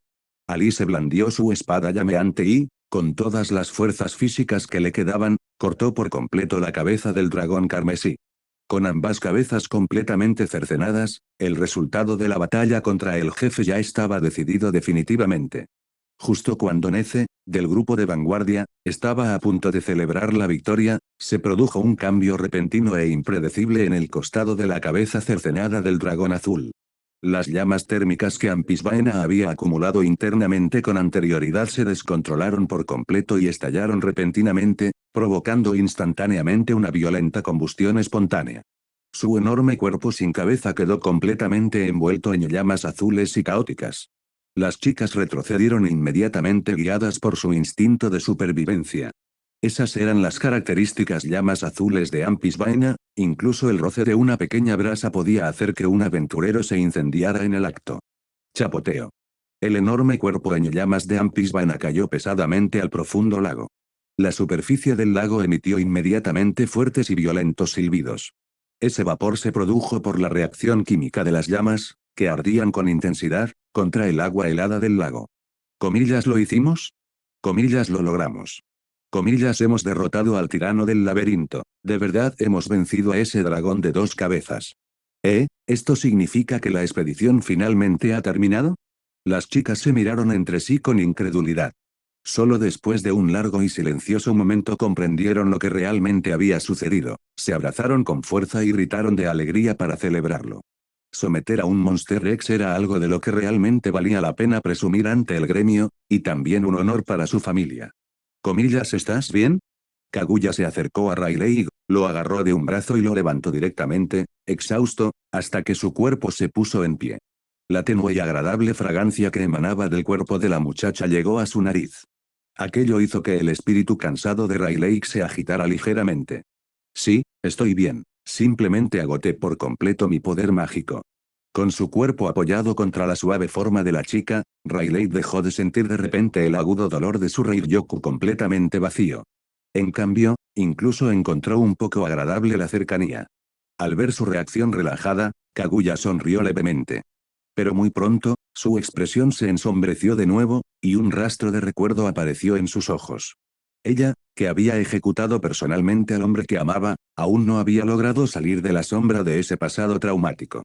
Alice blandió su espada llameante y, con todas las fuerzas físicas que le quedaban, cortó por completo la cabeza del dragón carmesí. Con ambas cabezas completamente cercenadas, el resultado de la batalla contra el jefe ya estaba decidido definitivamente. Justo cuando Nece, del grupo de vanguardia, estaba a punto de celebrar la victoria, se produjo un cambio repentino e impredecible en el costado de la cabeza cercenada del dragón azul. Las llamas térmicas que Ampisbaena había acumulado internamente con anterioridad se descontrolaron por completo y estallaron repentinamente, provocando instantáneamente una violenta combustión espontánea. Su enorme cuerpo sin cabeza quedó completamente envuelto en llamas azules y caóticas. Las chicas retrocedieron inmediatamente guiadas por su instinto de supervivencia. Esas eran las características llamas azules de Ampisbaena, incluso el roce de una pequeña brasa podía hacer que un aventurero se incendiara en el acto. Chapoteo. El enorme cuerpo en llamas de Ampisbaena cayó pesadamente al profundo lago. La superficie del lago emitió inmediatamente fuertes y violentos silbidos. Ese vapor se produjo por la reacción química de las llamas, que ardían con intensidad, contra el agua helada del lago. Comillas lo hicimos. Comillas lo logramos. Comillas hemos derrotado al tirano del laberinto, de verdad hemos vencido a ese dragón de dos cabezas. ¿Esto significa que la expedición finalmente ha terminado? Las chicas se miraron entre sí con incredulidad. Solo después de un largo y silencioso momento comprendieron lo que realmente había sucedido, se abrazaron con fuerza y gritaron de alegría para celebrarlo. Someter a un Monster X era algo de lo que realmente valía la pena presumir ante el gremio, y también un honor para su familia. Comillas ¿estás bien? Kaguya se acercó a Rayleigh, lo agarró de un brazo y lo levantó directamente, exhausto, hasta que su cuerpo se puso en pie. La tenue y agradable fragancia que emanaba del cuerpo de la muchacha llegó a su nariz. Aquello hizo que el espíritu cansado de Rayleigh se agitara ligeramente. Sí, estoy bien, simplemente agoté por completo mi poder mágico. Con su cuerpo apoyado contra la suave forma de la chica, Rayleigh dejó de sentir de repente el agudo dolor de su Reiryoku completamente vacío. En cambio, incluso encontró un poco agradable la cercanía. Al ver su reacción relajada, Kaguya sonrió levemente. Pero muy pronto, su expresión se ensombreció de nuevo, y un rastro de recuerdo apareció en sus ojos. Ella, que había ejecutado personalmente al hombre que amaba, aún no había logrado salir de la sombra de ese pasado traumático.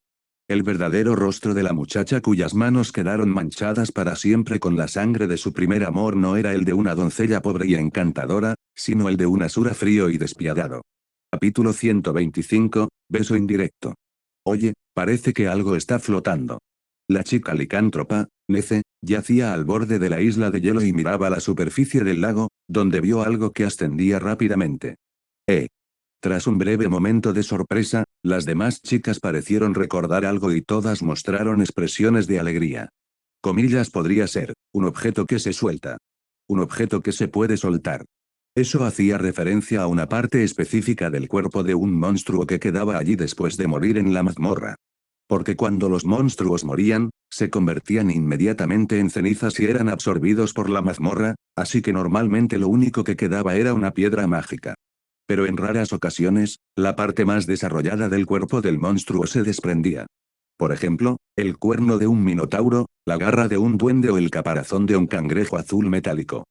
El verdadero rostro de la muchacha cuyas manos quedaron manchadas para siempre con la sangre de su primer amor no era el de una doncella pobre y encantadora, sino el de un Asura frío y despiadado. Capítulo 125, beso indirecto. Oye, parece que algo está flotando. La chica licántropa, Nece, yacía al borde de la isla de hielo y miraba la superficie del lago, donde vio algo que ascendía rápidamente. Tras un breve momento de sorpresa, las demás chicas parecieron recordar algo y todas mostraron expresiones de alegría. Comillas podría ser, un objeto que se suelta. Un objeto que se puede soltar. Eso hacía referencia a una parte específica del cuerpo de un monstruo que quedaba allí después de morir en la mazmorra. Porque cuando los monstruos morían, se convertían inmediatamente en cenizas y eran absorbidos por la mazmorra, así que normalmente lo único que quedaba era una piedra mágica. Pero en raras ocasiones, la parte más desarrollada del cuerpo del monstruo se desprendía. Por ejemplo, el cuerno de un minotauro, la garra de un duende o el caparazón de un cangrejo azul metálico.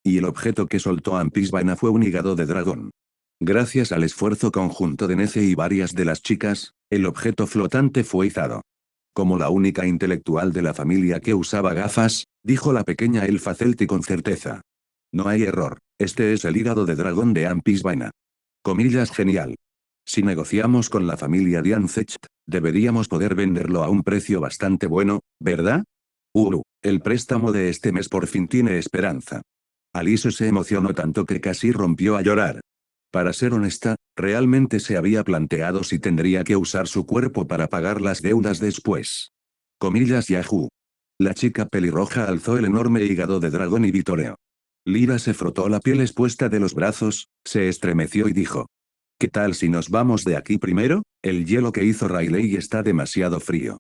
Y el objeto que soltó Ampisbaena fue un hígado de dragón. Gracias al esfuerzo conjunto de Nece y varias de las chicas, el objeto flotante fue izado. Como la única intelectual de la familia que usaba gafas, dijo la pequeña elfa Celti con certeza. No hay error, este es el hígado de dragón de Ampisbaena. Comillas genial. Si negociamos con la familia Diancecht, deberíamos poder venderlo a un precio bastante bueno, ¿verdad? El préstamo de este mes por fin tiene esperanza. Alice se emocionó tanto que casi rompió a llorar. Para ser honesta, realmente se había planteado si tendría que usar su cuerpo para pagar las deudas después. Comillas Yahoo. La chica pelirroja alzó el enorme hígado de dragón y vitoreó. Lyra se frotó la piel expuesta de los brazos, se estremeció y dijo. ¿Qué tal si nos vamos de aquí primero? El hielo que hizo Riley está demasiado frío.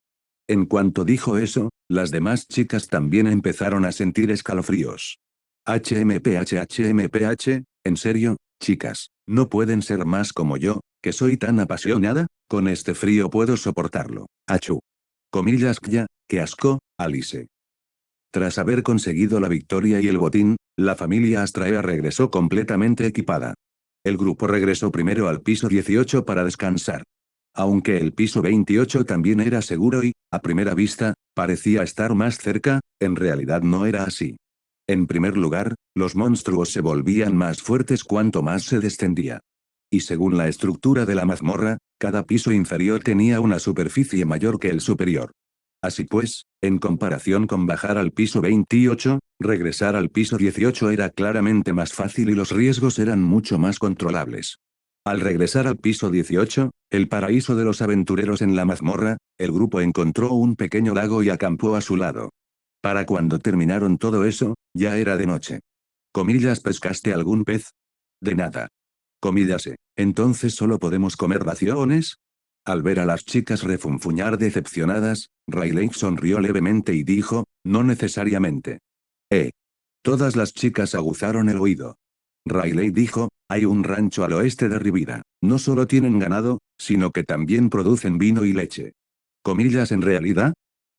En cuanto dijo eso, las demás chicas también empezaron a sentir escalofríos. HMPH, ¿en serio, chicas, no pueden ser más como yo, que soy tan apasionada? Con este frío puedo soportarlo. Achú. Comillas ya, qué asco, Alice. Tras haber conseguido la victoria y el botín, la familia Astraea regresó completamente equipada. El grupo regresó primero al piso 18 para descansar. Aunque el piso 28 también era seguro y, a primera vista, parecía estar más cerca, en realidad no era así. En primer lugar, los monstruos se volvían más fuertes cuanto más se descendía. Y según la estructura de la mazmorra, cada piso inferior tenía una superficie mayor que el superior. Así pues, en comparación con bajar al piso 28, regresar al piso 18 era claramente más fácil y los riesgos eran mucho más controlables. Al regresar al piso 18, el paraíso de los aventureros en la mazmorra, el grupo encontró un pequeño lago y acampó a su lado. Para cuando terminaron todo eso, ya era de noche. Comillas, ¿pescaste algún pez? De nada. Comillas, ¿entonces solo podemos comer raciones? Al ver a las chicas refunfuñar decepcionadas, Riley sonrió levemente y dijo, no necesariamente. Todas las chicas aguzaron el oído. Riley dijo, hay un rancho al oeste de Rivira. No solo tienen ganado, sino que también producen vino y leche. Comillas, ¿en realidad?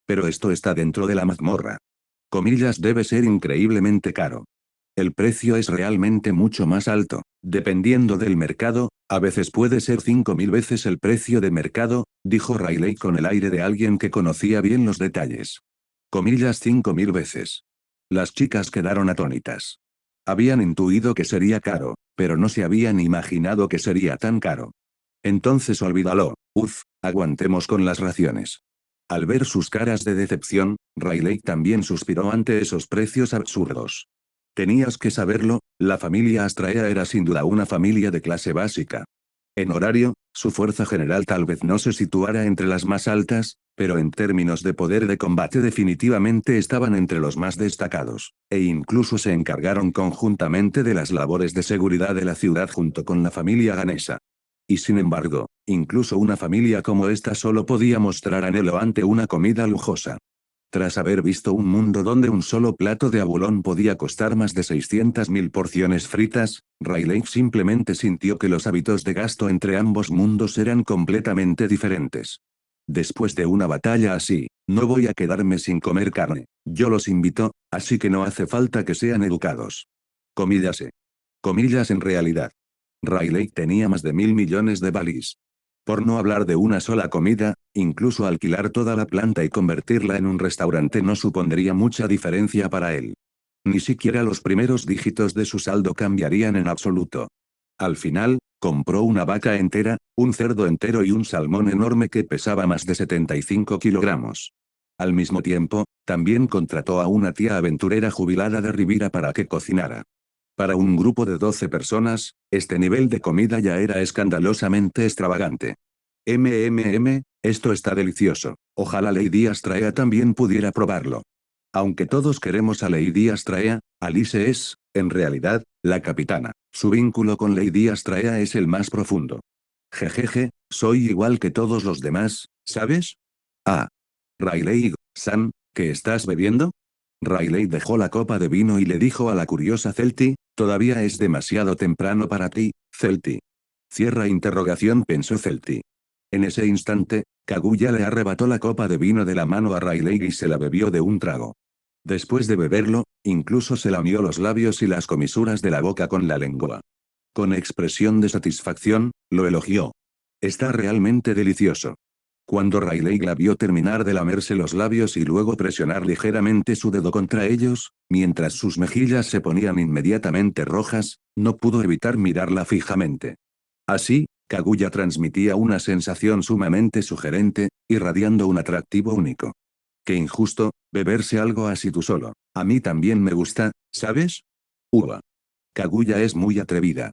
Pero esto está dentro de la mazmorra. Comillas, debe ser increíblemente caro. El precio es realmente mucho más alto, dependiendo del mercado, a veces puede ser 5000 veces el precio de mercado, dijo Riley con el aire de alguien que conocía bien los detalles. Comillas, 5000 veces. Las chicas quedaron atónitas. Habían intuido que sería caro, pero no se habían imaginado que sería tan caro. Entonces olvídalo, aguantemos con las raciones. Al ver sus caras de decepción, Riley también suspiró ante esos precios absurdos. Tenías que saberlo, la familia Astraea era sin duda una familia de clase básica. En horario, su fuerza general tal vez no se situara entre las más altas, pero en términos de poder de combate definitivamente estaban entre los más destacados, e incluso se encargaron conjuntamente de las labores de seguridad de la ciudad junto con la familia ganesa. Y sin embargo, incluso una familia como esta solo podía mostrar anhelo ante una comida lujosa. Tras haber visto un mundo donde un solo plato de abulón podía costar más de 600.000 porciones fritas, Riley simplemente sintió que los hábitos de gasto entre ambos mundos eran completamente diferentes. Después de una batalla así, no voy a quedarme sin comer carne. Yo los invito, así que no hace falta que sean educados. Comillas. Comillas en realidad. Riley tenía más de 1.000 millones de balis. Por no hablar de una sola comida, incluso alquilar toda la planta y convertirla en un restaurante no supondría mucha diferencia para él. Ni siquiera los primeros dígitos de su saldo cambiarían en absoluto. Al final, compró una vaca entera, un cerdo entero y un salmón enorme que pesaba más de 75 kilogramos. Al mismo tiempo, también contrató a una tía aventurera jubilada de Rivira para que cocinara. Para un grupo de 12 personas, este nivel de comida ya era escandalosamente extravagante. Esto está delicioso. Ojalá Lady Astraea también pudiera probarlo. Aunque todos queremos a Lady Astraea, Alice es, en realidad, la capitana. Su vínculo con Lady Astraea es el más profundo. Jejeje, soy igual que todos los demás, ¿sabes? Ah. Riley-san, ¿qué estás bebiendo? Riley dejó la copa de vino y le dijo a la curiosa Celti, todavía es demasiado temprano para ti, Celti. Cierra interrogación, pensó Celti. En ese instante, Kaguya le arrebató la copa de vino de la mano a Rayleigh y se la bebió de un trago. Después de beberlo, incluso se lamió los labios y las comisuras de la boca con la lengua. Con expresión de satisfacción, lo elogió. Está realmente delicioso. Cuando Rayleigh la vio terminar de lamerse los labios y luego presionar ligeramente su dedo contra ellos, mientras sus mejillas se ponían inmediatamente rojas, no pudo evitar mirarla fijamente. Así, Kaguya transmitía una sensación sumamente sugerente, irradiando un atractivo único. Qué injusto, beberse algo así tú solo. A mí también me gusta, ¿sabes? Uva. Kaguya es muy atrevida.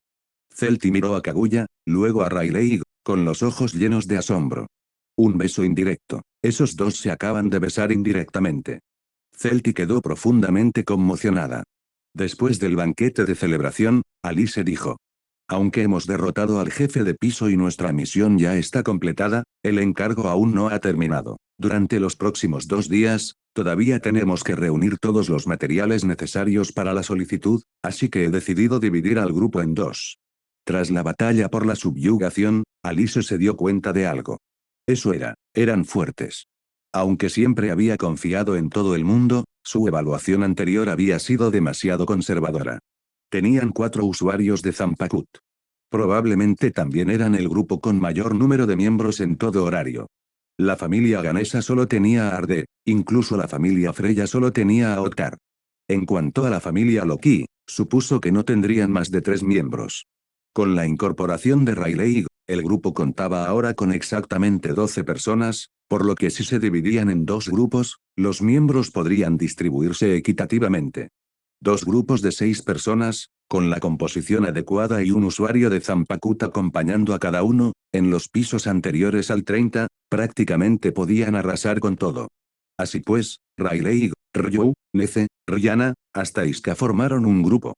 Celti miró a Kaguya, luego a Rayleigh, con los ojos llenos de asombro. Un beso indirecto. Esos dos se acaban de besar indirectamente. Celti quedó profundamente conmocionada. Después del banquete de celebración, Alice dijo. Aunque hemos derrotado al jefe de piso y nuestra misión ya está completada, el encargo aún no ha terminado. Durante los próximos 2 días, todavía tenemos que reunir todos los materiales necesarios para la solicitud, así que he decidido dividir al grupo en 2. Tras la batalla por la subyugación, Alice se dio cuenta de algo. Eran fuertes. Aunque siempre había confiado en todo el mundo, su evaluación anterior había sido demasiado conservadora. Tenían 4 usuarios de Zanpakuto. Probablemente también eran el grupo con mayor número de miembros en todo horario. La familia Ganesha solo tenía a Arde, incluso la familia Freya solo tenía a Otar. En cuanto a la familia Loki, supuso que no tendrían más de 3 miembros. Con la incorporación de Rayleigh, el grupo contaba ahora con exactamente 12 personas, por lo que si se dividían en 2 grupos, los miembros podrían distribuirse equitativamente. 2 grupos de 6 personas, con la composición adecuada y un usuario de Zanpakuto acompañando a cada uno, en los pisos anteriores al 30, prácticamente podían arrasar con todo. Así pues, Rayleigh, Ryu, Nece, Ryana, hasta Iska formaron un grupo.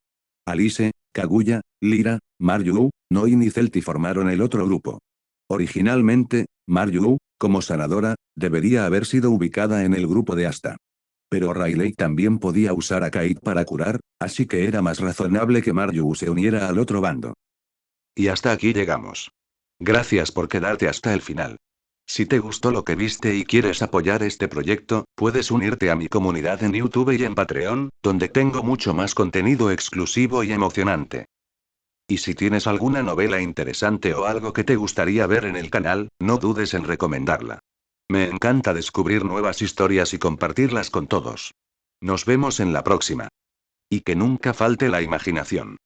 Alice, Kaguya, Lira, Maryu, Noin y Celti formaron el otro grupo. Originalmente, Maryu, como sanadora, debería haber sido ubicada en el grupo de Asta. Pero Rayleigh también podía usar a Kate para curar, así que era más razonable que Maryu se uniera al otro bando. Y hasta aquí llegamos. Gracias por quedarte hasta el final. Si te gustó lo que viste y quieres apoyar este proyecto, puedes unirte a mi comunidad en YouTube y en Patreon, donde tengo mucho más contenido exclusivo y emocionante. Y si tienes alguna novela interesante o algo que te gustaría ver en el canal, no dudes en recomendarla. Me encanta descubrir nuevas historias y compartirlas con todos. Nos vemos en la próxima. Y que nunca falte la imaginación.